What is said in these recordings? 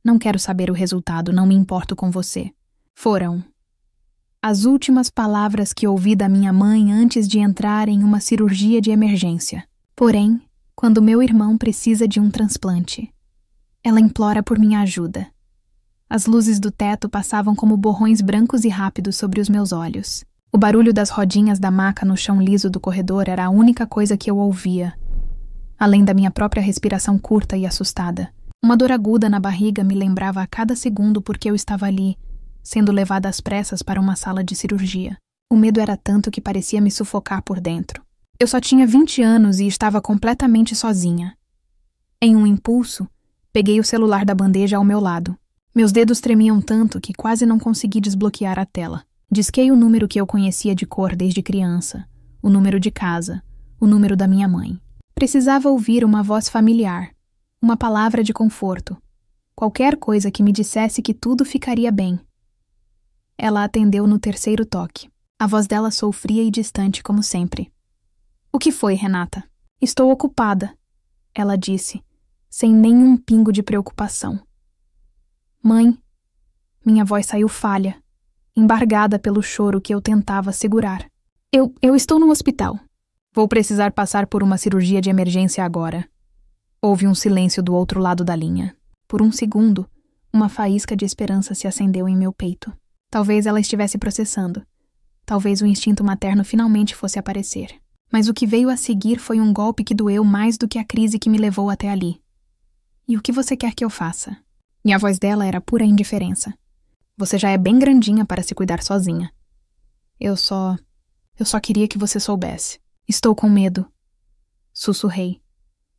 Não quero saber o resultado, não me importo com você. Foram as últimas palavras que ouvi da minha mãe antes de entrar em uma cirurgia de emergência. Porém, quando meu irmão precisa de um transplante, ela implora por minha ajuda. As luzes do teto passavam como borrões brancos e rápidos sobre os meus olhos. O barulho das rodinhas da maca no chão liso do corredor era a única coisa que eu ouvia, além da minha própria respiração curta e assustada. Uma dor aguda na barriga me lembrava a cada segundo porque eu estava ali, sendo levada às pressas para uma sala de cirurgia. O medo era tanto que parecia me sufocar por dentro. Eu só tinha 20 anos e estava completamente sozinha. Em um impulso, peguei o celular da bandeja ao meu lado. Meus dedos tremiam tanto que quase não consegui desbloquear a tela. Disquei o número que eu conhecia de cor desde criança, o número de casa, o número da minha mãe. Precisava ouvir uma voz familiar, uma palavra de conforto, qualquer coisa que me dissesse que tudo ficaria bem. Ela atendeu no terceiro toque. A voz dela soou fria e distante como sempre. "O que foi, Renata?" "Estou ocupada", ela disse, sem nenhum pingo de preocupação. "Mãe." Minha voz saiu falha, embargada pelo choro que eu tentava segurar. Eu estou no hospital. Vou precisar passar por uma cirurgia de emergência agora." Houve um silêncio do outro lado da linha. Por um segundo, uma faísca de esperança se acendeu em meu peito. Talvez ela estivesse processando. Talvez o instinto materno finalmente fosse aparecer. Mas o que veio a seguir foi um golpe que doeu mais do que a crise que me levou até ali. "E o que você quer que eu faça?" E a voz dela era pura indiferença. "Você já é bem grandinha para se cuidar sozinha. Eu só queria que você soubesse. Estou com medo." Sussurrei,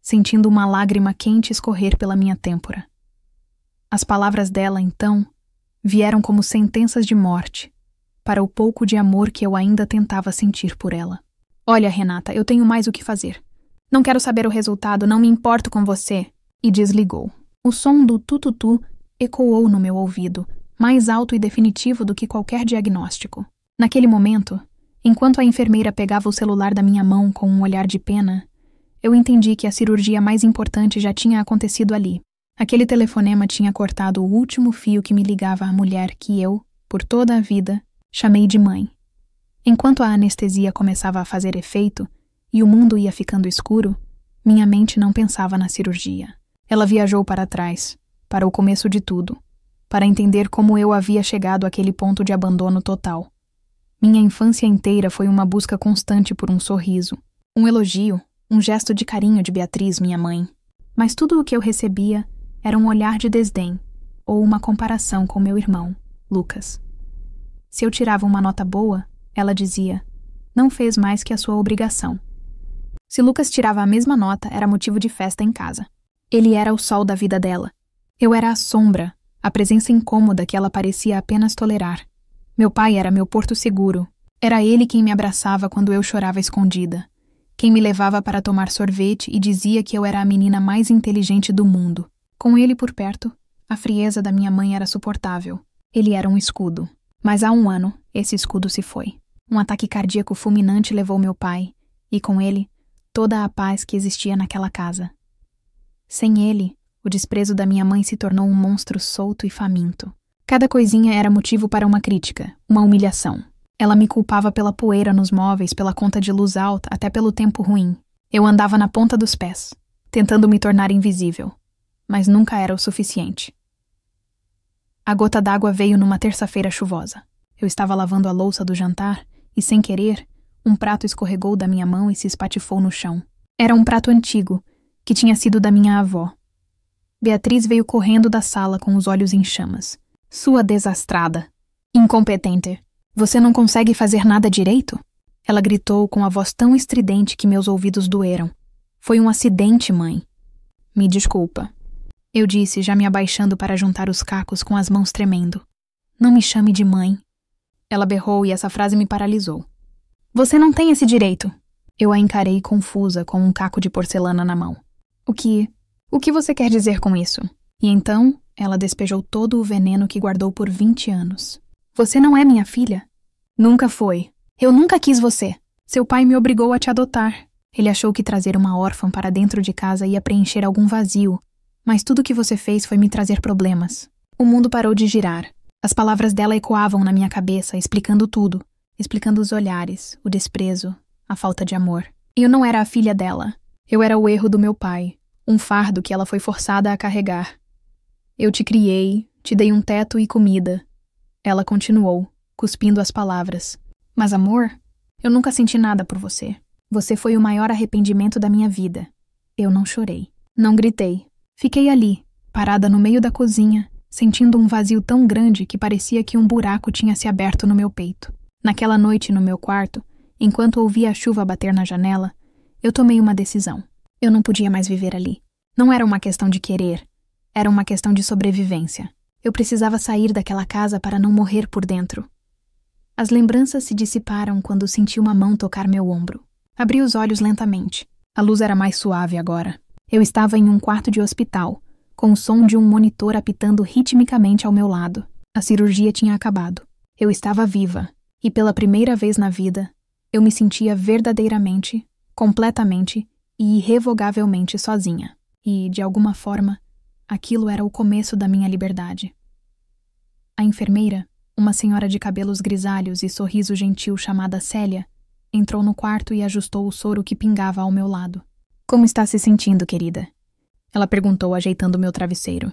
sentindo uma lágrima quente escorrer pela minha têmpora. As palavras dela, então, vieram como sentenças de morte, para o pouco de amor que eu ainda tentava sentir por ela. "Olha, Renata, eu tenho mais o que fazer. Não quero saber o resultado, não me importo com você." E desligou. O som do tututu ecoou no meu ouvido, mais alto e definitivo do que qualquer diagnóstico. Naquele momento, enquanto a enfermeira pegava o celular da minha mão com um olhar de pena, eu entendi que a cirurgia mais importante já tinha acontecido ali. Aquele telefonema tinha cortado o último fio que me ligava à mulher que eu, por toda a vida, chamei de mãe. Enquanto a anestesia começava a fazer efeito e o mundo ia ficando escuro, minha mente não pensava na cirurgia. Ela viajou para trás, para o começo de tudo, para entender como eu havia chegado àquele ponto de abandono total. Minha infância inteira foi uma busca constante por um sorriso, um elogio, um gesto de carinho de Beatriz, minha mãe. Mas tudo o que eu recebia era um olhar de desdém ou uma comparação com meu irmão, Lucas. Se eu tirava uma nota boa, ela dizia, não fez mais que a sua obrigação. Se Lucas tirava a mesma nota, era motivo de festa em casa. Ele era o sol da vida dela. Eu era a sombra, a presença incômoda que ela parecia apenas tolerar. Meu pai era meu porto seguro. Era ele quem me abraçava quando eu chorava escondida. Quem me levava para tomar sorvete e dizia que eu era a menina mais inteligente do mundo. Com ele por perto, a frieza da minha mãe era suportável. Ele era um escudo. Mas há um ano, esse escudo se foi. Um ataque cardíaco fulminante levou meu pai, e com ele, toda a paz que existia naquela casa. Sem ele, o desprezo da minha mãe se tornou um monstro solto e faminto. Cada coisinha era motivo para uma crítica, uma humilhação. Ela me culpava pela poeira nos móveis, pela conta de luz alta, até pelo tempo ruim. Eu andava na ponta dos pés, tentando me tornar invisível, mas nunca era o suficiente. A gota d'água veio numa terça-feira chuvosa. Eu estava lavando a louça do jantar e, sem querer, um prato escorregou da minha mão e se espatifou no chão. Era um prato antigo, que tinha sido da minha avó. Beatriz veio correndo da sala com os olhos em chamas. Sua desastrada. Incompetente. Você não consegue fazer nada direito? Ela gritou com a voz tão estridente que meus ouvidos doeram. Foi um acidente, mãe. Me desculpa. Eu disse, já me abaixando para juntar os cacos com as mãos tremendo. Não me chame de mãe. Ela berrou e essa frase me paralisou. Você não tem esse direito. Eu a encarei confusa com um caco de porcelana na mão. O que você quer dizer com isso? E então, ela despejou todo o veneno que guardou por 20 anos. Você não é minha filha? Nunca foi. Eu nunca quis você. Seu pai me obrigou a te adotar. Ele achou que trazer uma órfã para dentro de casa ia preencher algum vazio, Mas tudo o que você fez foi me trazer problemas. O mundo parou de girar. As palavras dela ecoavam na minha cabeça, explicando tudo. Explicando os olhares, o desprezo, a falta de amor. Eu não era a filha dela. Eu era o erro do meu pai. Um fardo que ela foi forçada a carregar. Eu te criei, te dei um teto e comida. Ela continuou, cuspindo as palavras. Mas amor, eu nunca senti nada por você. Você foi o maior arrependimento da minha vida. Eu não chorei. Não gritei. Fiquei ali, parada no meio da cozinha, sentindo um vazio tão grande que parecia que um buraco tinha se aberto no meu peito. Naquela noite no meu quarto, enquanto ouvia a chuva bater na janela, eu tomei uma decisão. Eu não podia mais viver ali. Não era uma questão de querer. Era uma questão de sobrevivência. Eu precisava sair daquela casa para não morrer por dentro. As lembranças se dissiparam quando senti uma mão tocar meu ombro. Abri os olhos lentamente. A luz era mais suave agora. Eu estava em um quarto de hospital, com o som de um monitor apitando ritmicamente ao meu lado. A cirurgia tinha acabado. Eu estava viva, e pela primeira vez na vida, eu me sentia verdadeiramente, completamente e irrevogavelmente sozinha. E, de alguma forma, aquilo era o começo da minha liberdade. A enfermeira, uma senhora de cabelos grisalhos e sorriso gentil chamada Célia, entrou no quarto e ajustou o soro que pingava ao meu lado. Como está se sentindo, querida? Ela perguntou, ajeitando meu travesseiro.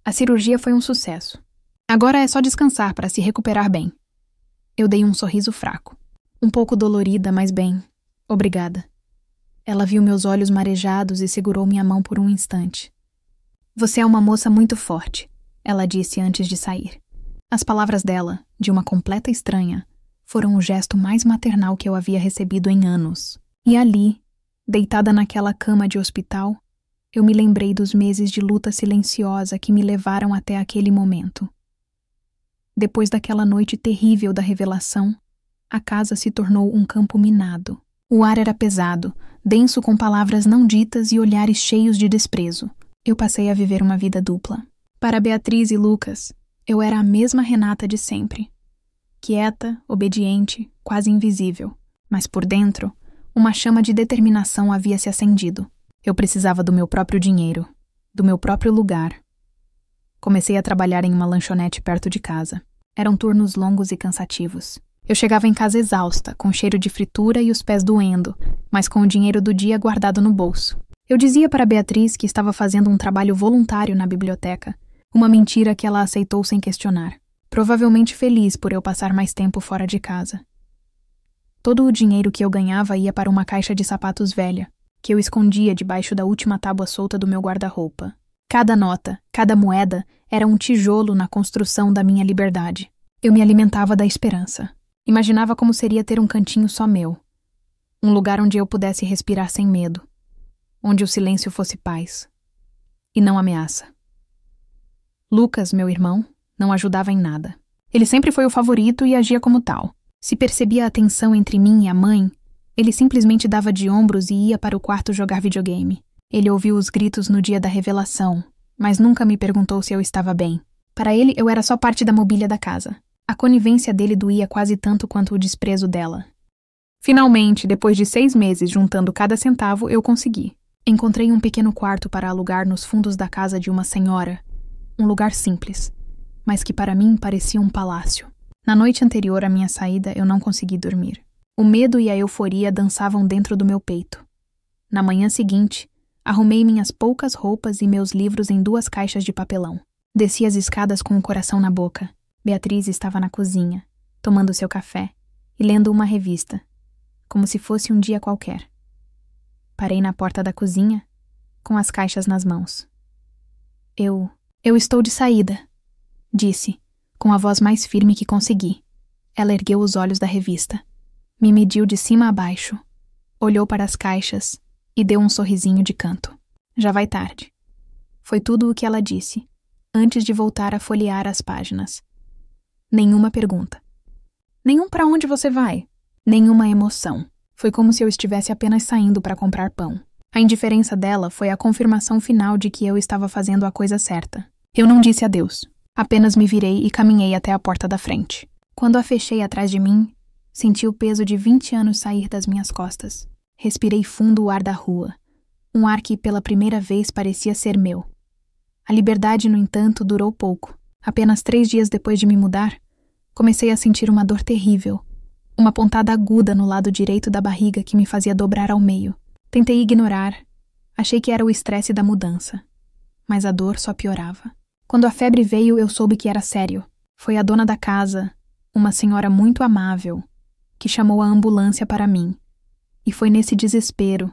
A cirurgia foi um sucesso. Agora é só descansar para se recuperar bem. Eu dei um sorriso fraco. Um pouco dolorida, mas bem. Obrigada. Ela viu meus olhos marejados e segurou minha mão por um instante. Você é uma moça muito forte, ela disse antes de sair. As palavras dela, de uma completa estranha, foram o gesto mais maternal que eu havia recebido em anos. E ali, deitada naquela cama de hospital, eu me lembrei dos meses de luta silenciosa que me levaram até aquele momento. Depois daquela noite terrível da revelação, a casa se tornou um campo minado. O ar era pesado, denso com palavras não ditas e olhares cheios de desprezo. Eu passei a viver uma vida dupla. Para Beatriz e Lucas, eu era a mesma Renata de sempre. Quieta, obediente, quase invisível. Mas por dentro, uma chama de determinação havia se acendido. Eu precisava do meu próprio dinheiro, do meu próprio lugar. Comecei a trabalhar em uma lanchonete perto de casa. Eram turnos longos e cansativos. Eu chegava em casa exausta, com cheiro de fritura e os pés doendo, mas com o dinheiro do dia guardado no bolso. Eu dizia para Beatriz que estava fazendo um trabalho voluntário na biblioteca, uma mentira que ela aceitou sem questionar, provavelmente feliz por eu passar mais tempo fora de casa. Todo o dinheiro que eu ganhava ia para uma caixa de sapatos velha, que eu escondia debaixo da última tábua solta do meu guarda-roupa. Cada nota, cada moeda, era um tijolo na construção da minha liberdade. Eu me alimentava da esperança. Imaginava como seria ter um cantinho só meu. Um lugar onde eu pudesse respirar sem medo. Onde o silêncio fosse paz. E não ameaça. Lucas, meu irmão, não ajudava em nada. Ele sempre foi o favorito e agia como tal. Se percebia a tensão entre mim e a mãe, ele simplesmente dava de ombros e ia para o quarto jogar videogame. Ele ouviu os gritos no dia da revelação, mas nunca me perguntou se eu estava bem. Para ele, eu era só parte da mobília da casa. A conivência dele doía quase tanto quanto o desprezo dela. Finalmente, depois de 6 meses juntando cada centavo, eu consegui. Encontrei um pequeno quarto para alugar nos fundos da casa de uma senhora. Um lugar simples, mas que para mim parecia um palácio. Na noite anterior à minha saída, eu não consegui dormir. O medo e a euforia dançavam dentro do meu peito. Na manhã seguinte, arrumei minhas poucas roupas e meus livros em 2 caixas de papelão. Desci as escadas com o coração na boca. Beatriz estava na cozinha, tomando seu café e lendo uma revista, como se fosse um dia qualquer. Parei na porta da cozinha, com as caixas nas mãos. Eu estou de saída, disse, com a voz mais firme que consegui. Ela ergueu os olhos da revista, me mediu de cima a baixo, olhou para as caixas e deu um sorrisinho de canto. Já vai tarde. Foi tudo o que ela disse, antes de voltar a folhear as páginas. Nenhuma pergunta. Nenhum para onde você vai. Nenhuma emoção. Foi como se eu estivesse apenas saindo para comprar pão. A indiferença dela foi a confirmação final de que eu estava fazendo a coisa certa. Eu não disse adeus. Apenas me virei e caminhei até a porta da frente. Quando a fechei atrás de mim, senti o peso de 20 anos sair das minhas costas. Respirei fundo o ar da rua. Um ar que pela primeira vez parecia ser meu. A liberdade, no entanto, durou pouco. Apenas 3 dias depois de me mudar, comecei a sentir uma dor terrível, uma pontada aguda no lado direito da barriga que me fazia dobrar ao meio. Tentei ignorar, achei que era o estresse da mudança, mas a dor só piorava. Quando a febre veio, eu soube que era sério. Foi a dona da casa, uma senhora muito amável, que chamou a ambulância para mim. E foi nesse desespero,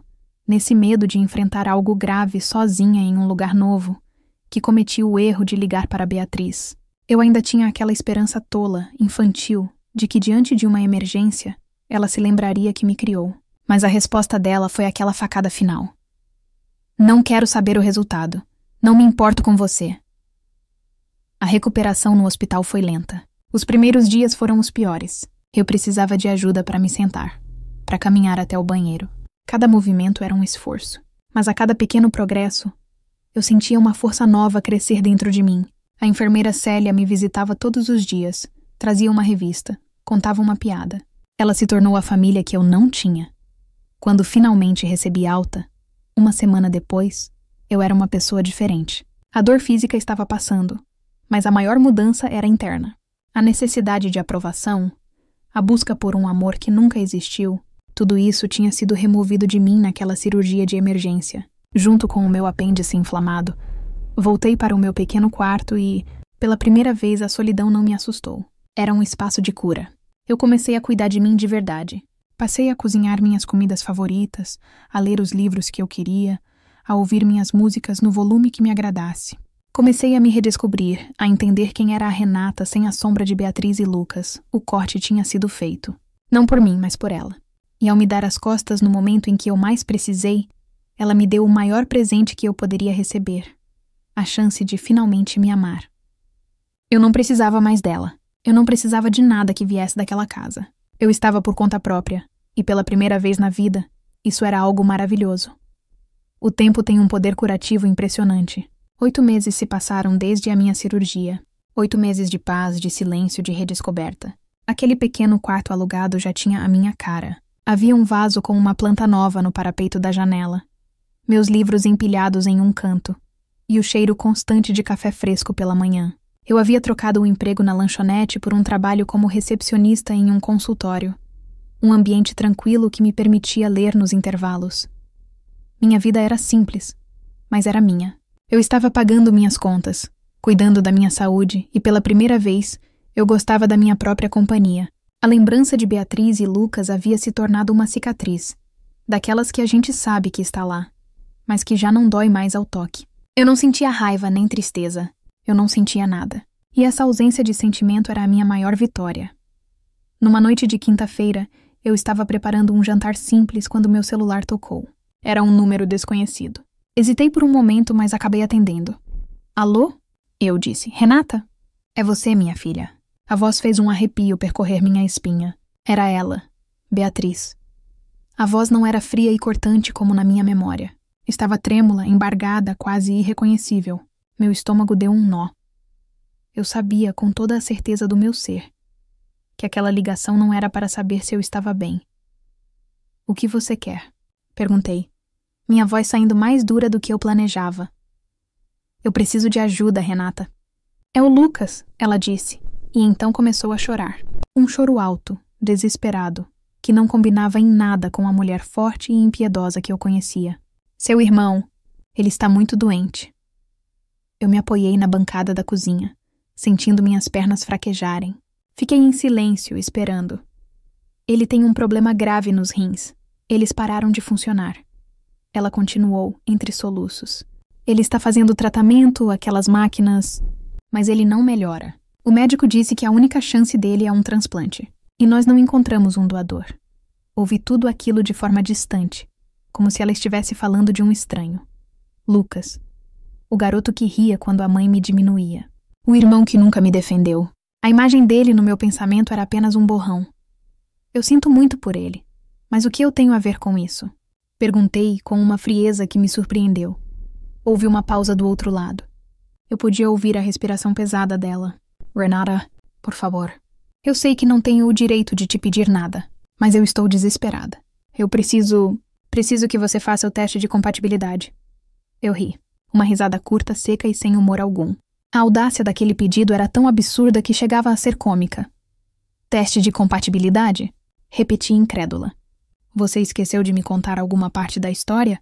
nesse medo de enfrentar algo grave sozinha em um lugar novo, que cometi o erro de ligar para Beatriz. Eu ainda tinha aquela esperança tola, infantil, de que diante de uma emergência, ela se lembraria que me criou. Mas a resposta dela foi aquela facada final. Não quero saber o resultado. Não me importo com você. A recuperação no hospital foi lenta. Os primeiros dias foram os piores. Eu precisava de ajuda para me sentar, para caminhar até o banheiro. Cada movimento era um esforço. Mas a cada pequeno progresso, eu sentia uma força nova crescer dentro de mim. A enfermeira Célia me visitava todos os dias, trazia uma revista, contava uma piada. Ela se tornou a família que eu não tinha. Quando finalmente recebi alta, uma semana depois, eu era uma pessoa diferente. A dor física estava passando, mas a maior mudança era interna. A necessidade de aprovação, a busca por um amor que nunca existiu, tudo isso tinha sido removido de mim naquela cirurgia de emergência. Junto com o meu apêndice inflamado, voltei para o meu pequeno quarto e, pela primeira vez, a solidão não me assustou. Era um espaço de cura. Eu comecei a cuidar de mim de verdade. Passei a cozinhar minhas comidas favoritas, a ler os livros que eu queria, a ouvir minhas músicas no volume que me agradasse. Comecei a me redescobrir, a entender quem era a Renata sem a sombra de Beatriz e Lucas. O corte tinha sido feito. Não por mim, mas por ela. E ao me dar as costas no momento em que eu mais precisei, ela me deu o maior presente que eu poderia receber. A chance de finalmente me amar. Eu não precisava mais dela. Eu não precisava de nada que viesse daquela casa. Eu estava por conta própria, e pela primeira vez na vida, isso era algo maravilhoso. O tempo tem um poder curativo impressionante. 8 meses se passaram desde a minha cirurgia. 8 meses de paz, de silêncio, de redescoberta. Aquele pequeno quarto alugado já tinha a minha cara. Havia um vaso com uma planta nova no parapeito da janela. Meus livros empilhados em um canto. E o cheiro constante de café fresco pela manhã. Eu havia trocado um emprego na lanchonete por um trabalho como recepcionista em um consultório. Um ambiente tranquilo que me permitia ler nos intervalos. Minha vida era simples, mas era minha. Eu estava pagando minhas contas, cuidando da minha saúde e, pela primeira vez, eu gostava da minha própria companhia. A lembrança de Beatriz e Lucas havia se tornado uma cicatriz, daquelas que a gente sabe que está lá, mas que já não dói mais ao toque. Eu não sentia raiva nem tristeza. Eu não sentia nada. E essa ausência de sentimento era a minha maior vitória. Numa noite de quinta-feira, eu estava preparando um jantar simples quando meu celular tocou. Era um número desconhecido. Hesitei por um momento, mas acabei atendendo. Alô? Eu disse. Renata? É você, minha filha. A voz fez um arrepio percorrer minha espinha. Era ela, Beatriz. A voz não era fria e cortante como na minha memória. Estava trêmula, embargada, quase irreconhecível. Meu estômago deu um nó. Eu sabia, com toda a certeza do meu ser, que aquela ligação não era para saber se eu estava bem. O que você quer? Perguntei, minha voz saindo mais dura do que eu planejava. Eu preciso de ajuda, Renata. É o Lucas, ela disse, e então começou a chorar. Um choro alto, desesperado, que não combinava em nada com a mulher forte e impiedosa que eu conhecia. Seu irmão, ele está muito doente. Eu me apoiei na bancada da cozinha, sentindo minhas pernas fraquejarem. Fiquei em silêncio, esperando. Ele tem um problema grave nos rins. Eles pararam de funcionar. Ela continuou, entre soluços. Ele está fazendo tratamento, aquelas máquinas, mas ele não melhora. O médico disse que a única chance dele é um transplante. E nós não encontramos um doador. Ouvi tudo aquilo de forma distante, como se ela estivesse falando de um estranho. Lucas. O garoto que ria quando a mãe me diminuía. O irmão que nunca me defendeu. A imagem dele no meu pensamento era apenas um borrão. Eu sinto muito por ele. Mas o que eu tenho a ver com isso? Perguntei com uma frieza que me surpreendeu. Houve uma pausa do outro lado. Eu podia ouvir a respiração pesada dela. Renata, por favor. Eu sei que não tenho o direito de te pedir nada, mas eu estou desesperada. Eu preciso que você faça o teste de compatibilidade. Eu ri. Uma risada curta, seca e sem humor algum. A audácia daquele pedido era tão absurda que chegava a ser cômica. Teste de compatibilidade? Repeti incrédula. Você esqueceu de me contar alguma parte da história?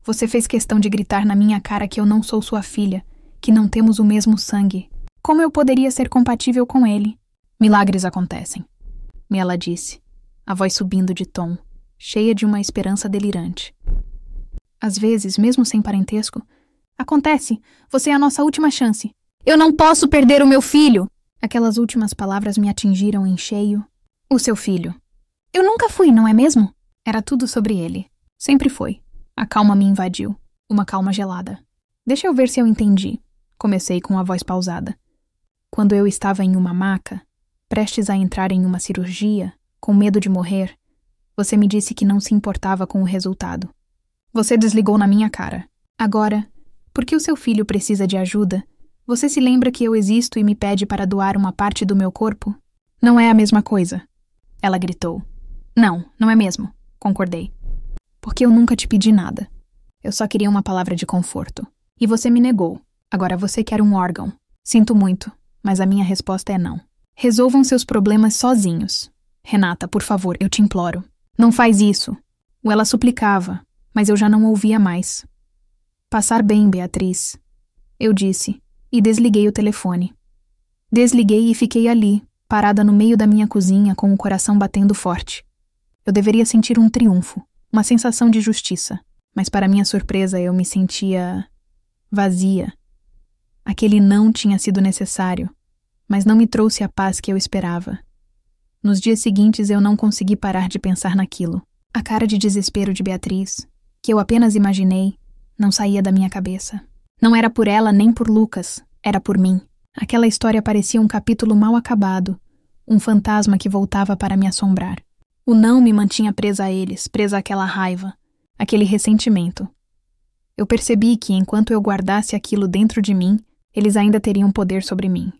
Você fez questão de gritar na minha cara que eu não sou sua filha, que não temos o mesmo sangue. Como eu poderia ser compatível com ele? Milagres acontecem, ela disse, a voz subindo de tom, cheia de uma esperança delirante. Às vezes, mesmo sem parentesco, acontece, você é a nossa última chance. Eu não posso perder o meu filho! Aquelas últimas palavras me atingiram em cheio. O seu filho. Eu nunca fui, não é mesmo? Era tudo sobre ele. Sempre foi. A calma me invadiu. Uma calma gelada. Deixa eu ver se eu entendi. Comecei com a voz pausada. Quando eu estava em uma maca, prestes a entrar em uma cirurgia, com medo de morrer, você me disse que não se importava com o resultado. Você desligou na minha cara. Agora, porque o seu filho precisa de ajuda, você se lembra que eu existo e me pede para doar uma parte do meu corpo? Não é a mesma coisa. Ela gritou. Não é mesmo, concordei. Porque eu nunca te pedi nada. Eu só queria uma palavra de conforto. E você me negou. Agora você quer um órgão. Sinto muito, mas a minha resposta é não. Resolvam seus problemas sozinhos. Renata, por favor, eu te imploro. Não faz isso. Ela suplicava, mas eu já não ouvia mais. Passar bem, Beatriz. Eu disse, e desliguei o telefone. Desliguei e fiquei ali, parada no meio da minha cozinha com o coração batendo forte. Eu deveria sentir um triunfo, uma sensação de justiça, mas para minha surpresa eu me sentia vazia. Aquele não tinha sido necessário, mas não me trouxe a paz que eu esperava. Nos dias seguintes eu não consegui parar de pensar naquilo. A cara de desespero de Beatriz, que eu apenas imaginei, não saía da minha cabeça. Não era por ela nem por Lucas, era por mim. Aquela história parecia um capítulo mal acabado, um fantasma que voltava para me assombrar. O não me mantinha presa a eles, presa àquela raiva, aquele ressentimento. Eu percebi que, enquanto eu guardasse aquilo dentro de mim, eles ainda teriam poder sobre mim.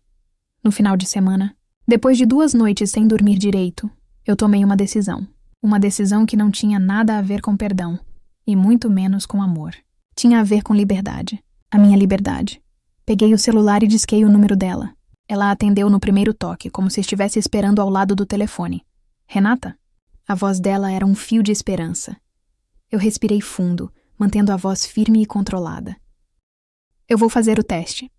No final de semana, depois de 2 noites sem dormir direito, eu tomei uma decisão. Uma decisão que não tinha nada a ver com perdão, e muito menos com amor. Tinha a ver com liberdade. A minha liberdade. Peguei o celular e disquei o número dela. Ela atendeu no primeiro toque, como se estivesse esperando ao lado do telefone. Renata? A voz dela era um fio de esperança. Eu respirei fundo, mantendo a voz firme e controlada. Eu vou fazer o teste.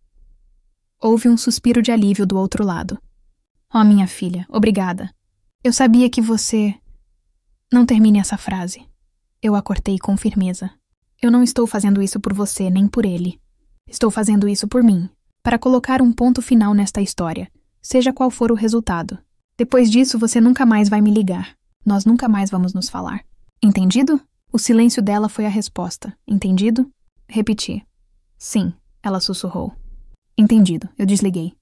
Houve um suspiro de alívio do outro lado. Oh, minha filha, obrigada. Eu sabia que você... Não termine essa frase. Eu a cortei com firmeza. Eu não estou fazendo isso por você, nem por ele. Estou fazendo isso por mim, para colocar um ponto final nesta história, seja qual for o resultado. Depois disso, você nunca mais vai me ligar. Nós nunca mais vamos nos falar. Entendido? O silêncio dela foi a resposta. Entendido? Repeti. Sim, ela sussurrou. Entendido, eu desliguei.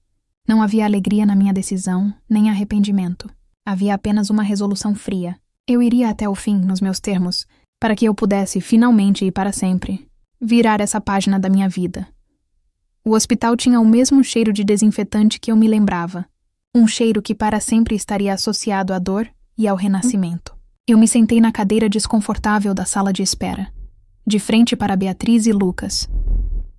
Não havia alegria na minha decisão, nem arrependimento. Havia apenas uma resolução fria. Eu iria até o fim, nos meus termos, para que eu pudesse, finalmente e para sempre, virar essa página da minha vida. O hospital tinha o mesmo cheiro de desinfetante que eu me lembrava. Um cheiro que para sempre estaria associado à dor e ao renascimento. Eu me sentei na cadeira desconfortável da sala de espera, de frente para Beatriz e Lucas.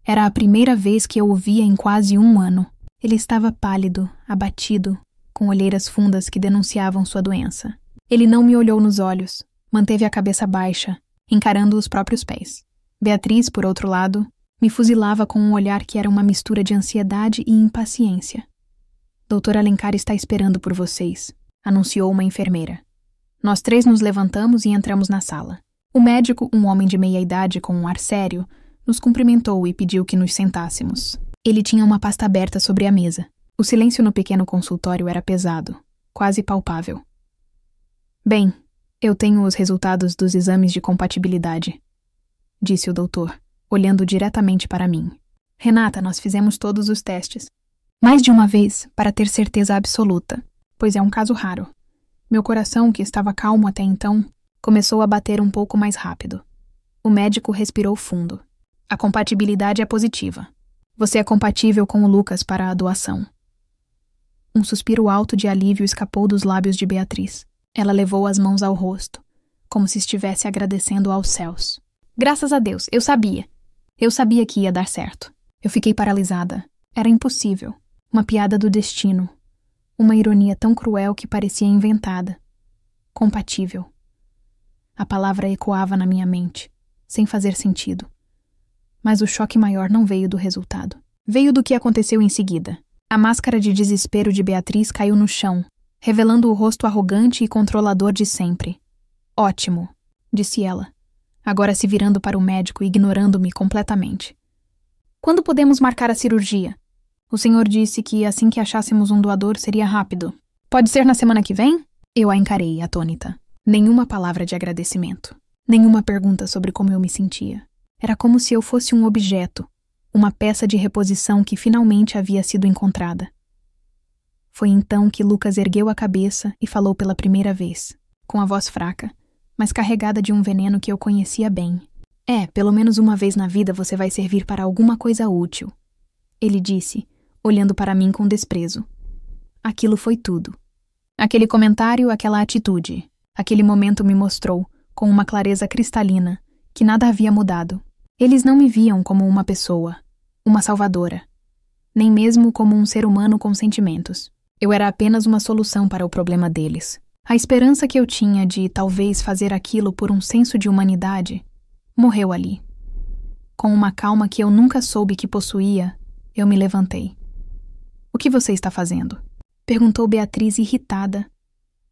Era a primeira vez que eu o via em quase 1 ano. Ele estava pálido, abatido, com olheiras fundas que denunciavam sua doença. Ele não me olhou nos olhos, manteve a cabeça baixa, encarando os próprios pés. Beatriz, por outro lado, me fuzilava com um olhar que era uma mistura de ansiedade e impaciência. Doutor Alencar está esperando por vocês, anunciou uma enfermeira. Nós 3 nos levantamos e entramos na sala. O médico, um homem de meia idade com um ar sério, nos cumprimentou e pediu que nos sentássemos. Ele tinha uma pasta aberta sobre a mesa. O silêncio no pequeno consultório era pesado, quase palpável. Bem, eu tenho os resultados dos exames de compatibilidade, disse o doutor, olhando diretamente para mim. Renata, nós fizemos todos os testes. Mais de uma vez, para ter certeza absoluta, pois é um caso raro. Meu coração, que estava calmo até então, começou a bater um pouco mais rápido. O médico respirou fundo. A compatibilidade é positiva. Você é compatível com o Lucas para a doação. Um suspiro alto de alívio escapou dos lábios de Beatriz. Ela levou as mãos ao rosto, como se estivesse agradecendo aos céus. Graças a Deus, eu sabia. Eu sabia que ia dar certo. Eu fiquei paralisada. Era impossível. Uma piada do destino. Uma ironia tão cruel que parecia inventada. Compatível. A palavra ecoava na minha mente, sem fazer sentido. Mas o choque maior não veio do resultado. Veio do que aconteceu em seguida. A máscara de desespero de Beatriz caiu no chão, revelando o rosto arrogante e controlador de sempre. Ótimo, disse ela, agora se virando para o médico e ignorando-me completamente. Quando podemos marcar a cirurgia? O senhor disse que assim que achássemos um doador seria rápido. Pode ser na semana que vem? Eu a encarei, atônita. Nenhuma palavra de agradecimento. Nenhuma pergunta sobre como eu me sentia. Era como se eu fosse um objeto, uma peça de reposição que finalmente havia sido encontrada. Foi então que Lucas ergueu a cabeça e falou pela primeira vez, com a voz fraca, mas carregada de um veneno que eu conhecia bem. Pelo menos uma vez na vida você vai servir para alguma coisa útil. Ele disse, olhando para mim com desprezo. Aquilo foi tudo. Aquele comentário, aquela atitude, aquele momento me mostrou, com uma clareza cristalina, que nada havia mudado. Eles não me viam como uma pessoa, uma salvadora, nem mesmo como um ser humano com sentimentos. Eu era apenas uma solução para o problema deles. A esperança que eu tinha de, talvez, fazer aquilo por um senso de humanidade, morreu ali. Com uma calma que eu nunca soube que possuía, eu me levantei. O que você está fazendo? Perguntou Beatriz irritada.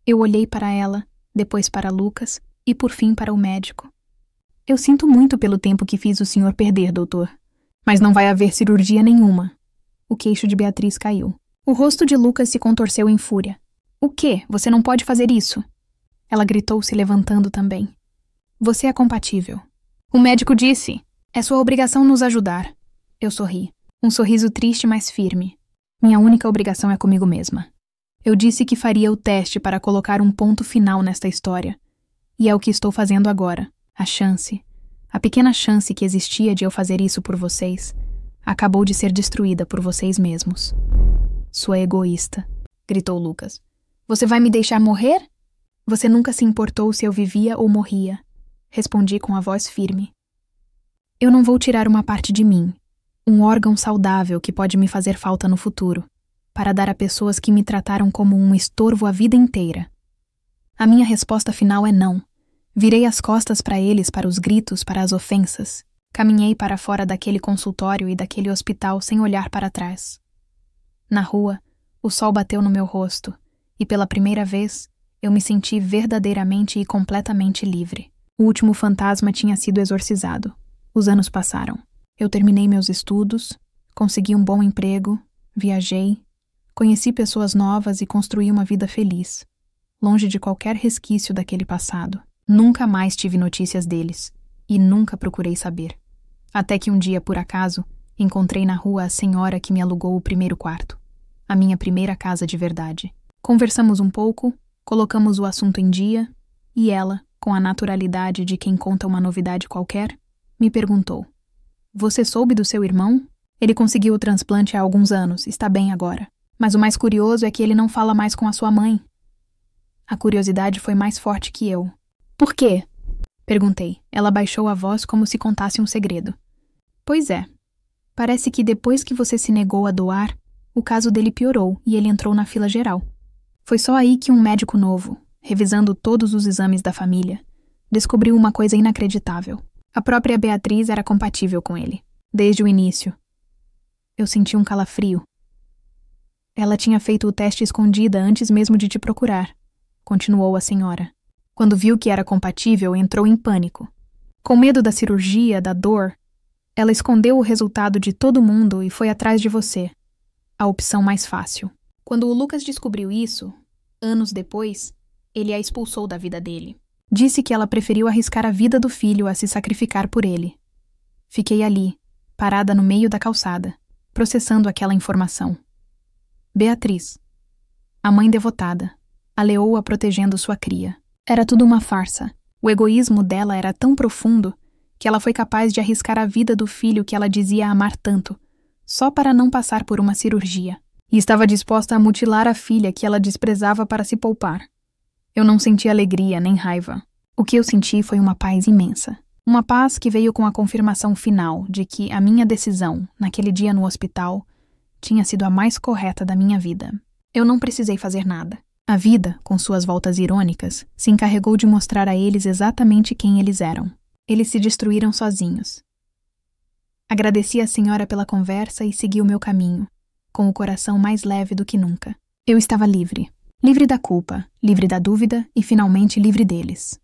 Eu olhei para ela, depois para Lucas e por fim para o médico. Eu sinto muito pelo tempo que fiz o senhor perder, doutor. Mas não vai haver cirurgia nenhuma. O queixo de Beatriz caiu. O rosto de Lucas se contorceu em fúria. O quê? Você não pode fazer isso? Ela gritou, se levantando também. Você é compatível. O médico disse. É sua obrigação nos ajudar. Eu sorri. Um sorriso triste, mas firme. Minha única obrigação é comigo mesma. Eu disse que faria o teste para colocar um ponto final nesta história. E é o que estou fazendo agora. A pequena chance que existia de eu fazer isso por vocês, acabou de ser destruída por vocês mesmos. Sua egoísta, gritou Lucas. Você vai me deixar morrer? Você nunca se importou se eu vivia ou morria. Respondi com a voz firme. Eu não vou tirar uma parte de mim, um órgão saudável que pode me fazer falta no futuro, para dar a pessoas que me trataram como um estorvo a vida inteira. A minha resposta final é não. Virei as costas para eles, para os gritos, para as ofensas. Caminhei para fora daquele consultório e daquele hospital sem olhar para trás. Na rua, o sol bateu no meu rosto, e pela primeira vez, eu me senti verdadeiramente e completamente livre. O último fantasma tinha sido exorcizado. Os anos passaram. Eu terminei meus estudos, consegui um bom emprego, viajei, conheci pessoas novas e construí uma vida feliz, longe de qualquer resquício daquele passado. Nunca mais tive notícias deles, e nunca procurei saber. Até que um dia, por acaso, encontrei na rua a senhora que me alugou o primeiro quarto. A minha primeira casa de verdade. Conversamos um pouco, colocamos o assunto em dia, e ela, com a naturalidade de quem conta uma novidade qualquer, me perguntou. Você soube do seu irmão? Ele conseguiu o transplante há alguns anos, está bem agora. Mas o mais curioso é que ele não fala mais com a sua mãe. A curiosidade foi mais forte que eu. Por quê? Perguntei. Ela baixou a voz como se contasse um segredo. Pois é. Parece que depois que você se negou a doar, o caso dele piorou e ele entrou na fila geral. Foi só aí que um médico novo, revisando todos os exames da família, descobriu uma coisa inacreditável. A própria Beatriz era compatível com ele, desde o início. Eu senti um calafrio. Ela tinha feito o teste escondida antes mesmo de te procurar, continuou a senhora. Quando viu que era compatível, entrou em pânico. Com medo da cirurgia, da dor, ela escondeu o resultado de todo mundo e foi atrás de você. A opção mais fácil. Quando o Lucas descobriu isso, anos depois, ele a expulsou da vida dele. Disse que ela preferiu arriscar a vida do filho a se sacrificar por ele. Fiquei ali, parada no meio da calçada, processando aquela informação. Beatriz, a mãe devotada, a leoa protegendo sua cria. Era tudo uma farsa. O egoísmo dela era tão profundo que ela foi capaz de arriscar a vida do filho que ela dizia amar tanto, só para não passar por uma cirurgia. E estava disposta a mutilar a filha que ela desprezava para se poupar. Eu não senti alegria nem raiva. O que eu senti foi uma paz imensa. Uma paz que veio com a confirmação final de que a minha decisão, naquele dia no hospital, tinha sido a mais correta da minha vida. Eu não precisei fazer nada. A vida, com suas voltas irônicas, se encarregou de mostrar a eles exatamente quem eles eram. Eles se destruíram sozinhos. Agradeci à senhora pela conversa e segui o meu caminho, com o coração mais leve do que nunca. Eu estava livre. Livre da culpa, livre da dúvida e finalmente livre deles.